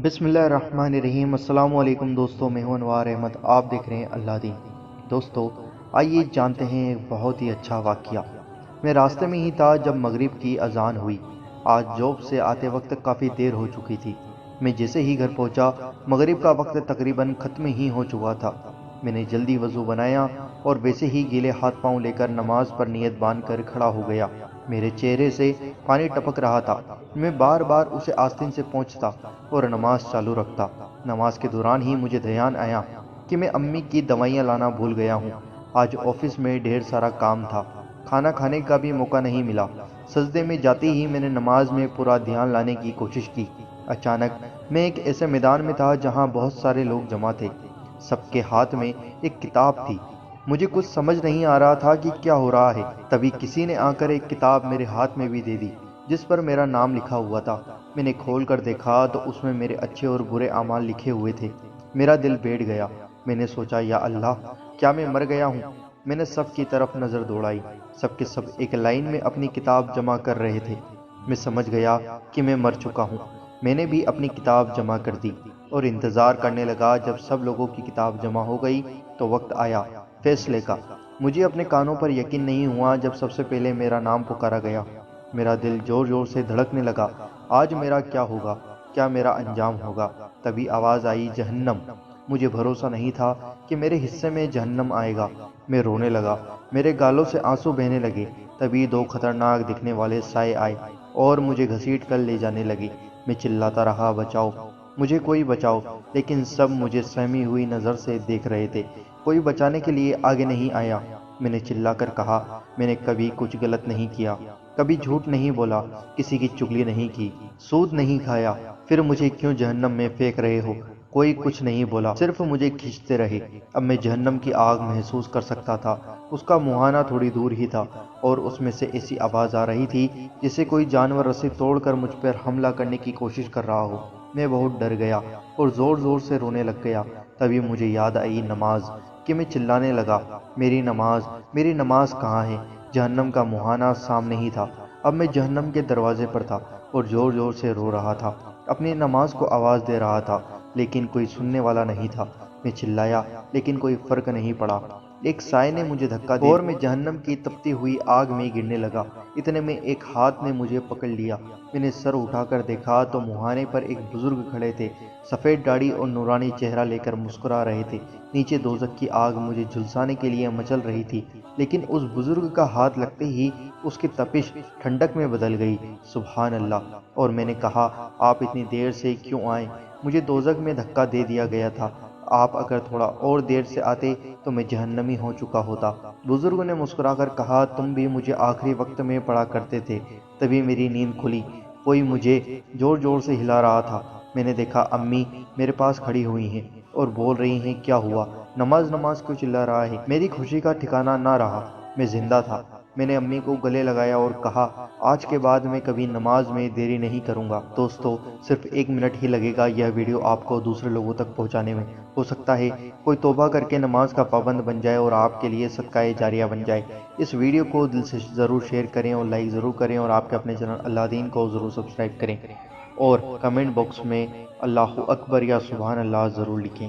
بسم اللہ الرحمن الرحیم۔ السلام علیکم دوستو، میں ہوں انوار احمد، آپ دیکھ رہے ہیں اللہ دین۔ دوستو آئیے جانتے ہیں ایک بہت ہی اچھا واقعہ۔ میں راستے میں ہی تھا جب مغرب کی اذان ہوئی۔ آج جاب سے آتے وقت کافی دیر ہو چکی تھی۔ میں جیسے ہی گھر پہنچا مغرب کا وقت تقریباً ختم ہی ہو چکا تھا۔ میں نے جلدی وضو بنایا اور ویسے ہی گیلے ہاتھ پاؤں لے کر نماز پر نیت باندھ کر کھڑا ہو گیا۔ میرے چہرے سے پانی ٹپک رہا تھا۔ میں بار بار اسے آستین سے پونچھتا اور نماز چالو رکھتا۔ نماز کے دوران ہی مجھے دھیان آیا کہ میں امی کی دوائیاں لانا بھول گیا ہوں۔ آج آفس میں ڈھیر سارا کام تھا، کھانا کھانے کا بھی موقع نہیں ملا۔ سجدے میں جاتے ہی میں نے نماز میں پورا دھیان لانے کی کوشش کی۔ اچانک میں ایک ایسے میدان میں تھا جہاں بہت سارے لوگ جمع تھے۔ سب کے ہاتھ میں ایک کتاب تھی۔ مجھے کچھ سمجھ نہیں آ رہا تھا کہ کیا ہو رہا ہے۔ تبھی کسی نے آ کر ایک کتاب میرے ہاتھ میں بھی دے دی جس پر میرا نام لکھا ہوا تھا۔ میں نے کھول کر دیکھا تو اس میں میرے اچھے اور برے اعمال لکھے ہوئے تھے۔ میرا دل بیٹھ گیا۔ میں نے سوچا، یا اللہ، کیا میں مر گیا ہوں؟ میں نے سب کی طرف نظر دوڑائی۔ سب کے سب ایک لائن میں اپنی کتاب جمع کر رہے تھے۔ میں سمجھ گیا کہ میں مر چکا ہوں۔ میں نے بھی اپنی کتاب جمع کر دی اور انتظار کرنے لگا۔ جب سب لوگوں کی کتاب جمع ہو گئی تو وقت آیا فیصلے کا۔ مجھے اپنے کانوں پر یقین نہیں ہوا جب سب سے پہلے میرا نام پکارا گیا۔ میرا دل زور زور سے دھڑکنے لگا۔ آج میرا کیا ہوگا؟ کیا میرا انجام ہوگا؟ تبھی آواز آئی، جہنم۔ مجھے بھروسہ نہیں تھا کہ میرے حصے میں جہنم آئے گا۔ میں رونے لگا، میرے گالوں سے آنسو بہنے لگے۔ تبھی دو خطرناک دکھنے والے سائے آئے اور مجھے گھسیٹ کر لے جانے لگے۔ میں چلاتا رہا، بچاؤ مجھے، کوئی بچاؤ، لیکن سب مجھے سہمی ہوئی نظر سے دیکھ رہے تھے۔ کوئی بچانے کے لیے آگے نہیں آیا۔ میں نے چلا کر کہا، میں نے کبھی کچھ غلط نہیں کیا، کبھی جھوٹ نہیں بولا، کسی کی چغلی نہیں کی، سود نہیں کھایا، پھر مجھے کیوں جہنم میں پھینک رہے ہو؟ کوئی کچھ نہیں بولا، صرف مجھے کھینچتے رہے۔ اب میں جہنم کی آگ محسوس کر سکتا تھا۔ اس کا مہانہ تھوڑی دور ہی تھا اور اس میں سے ایسی آواز آ رہی تھی جیسے کوئی جانور رسی توڑ کر مجھ پر حملہ کرنے کی کوشش کر رہا ہو۔ میں بہت ڈر گیا اور زور زور سے رونے لگ گیا۔ تبھی مجھے یاد آئی نماز کہ میں چلانے لگا، میری نماز، میری نماز کہاں ہے؟ جہنم کا مہانہ سامنے ہی تھا۔ اب میں جہنم کے دروازے پر تھا اور زور زور سے رو رہا تھا، اپنی نماز کو آواز دے رہا تھا، لیکن کوئی سننے والا نہیں تھا۔ میں چلایا لیکن کوئی فرق نہیں پڑا۔ ایک سائے نے مجھے دھکا دیا اور میں جہنم کی تپتی ہوئی آگ میں گرنے لگا۔ اتنے میں ایک ہاتھ نے مجھے پکڑ لیا۔ میں نے سر اٹھا کر دیکھا تو مہانے پر ایک بزرگ کھڑے تھے، سفید داڑھی اور نورانی چہرہ لے کر مسکرا رہے تھے۔ نیچے دوزخ کی آگ مجھے جھلسانے کے لیے مچل رہی تھی، لیکن اس بزرگ کا ہاتھ لگتے ہی اس کی تپش ٹھنڈک میں بدل گئی۔ سبحان اللہ! اور میں نے کہا، آپ اتنی دیر سے کیوں آئے؟ مجھے دوزخ میں دھکا دے دیا گیا تھا۔ آپ اگر تھوڑا اور دیر سے آتے تو میں جہنمی ہو چکا ہوتا۔ بزرگ نے مسکرا کر کہا، تم بھی مجھے آخری وقت میں پڑھا کرتے تھے۔ تبھی میری نیند کھلی۔ کوئی مجھے زور زور سے ہلا رہا تھا۔ میں نے دیکھا امی میرے پاس کھڑی ہوئی ہیں اور بول رہی ہیں، کیا ہوا؟ نماز نماز کیوں چلا رہا ہے؟ میری خوشی کا ٹھکانہ نہ رہا۔ میں زندہ تھا۔ میں نے امی کو گلے لگایا اور کہا، آج کے بعد میں کبھی نماز میں دیری نہیں کروں گا۔ دوستو صرف 1 منٹ ہی لگے گا یہ ویڈیو آپ کو دوسرے لوگوں تک پہنچانے میں۔ ہو سکتا ہے کوئی توبہ کر کے نماز کا پابند بن جائے اور آپ کے لیے صدقہ جاریہ بن جائے۔ اس ویڈیو کو دل سے ضرور شیئر کریں اور لائک ضرور کریں اور آپ کے اپنے چینل اللہ دین کو ضرور سبسکرائب کریں اور کمنٹ باکس میں اللہ اکبر یا سبحان اللہ ضرور لکھیں۔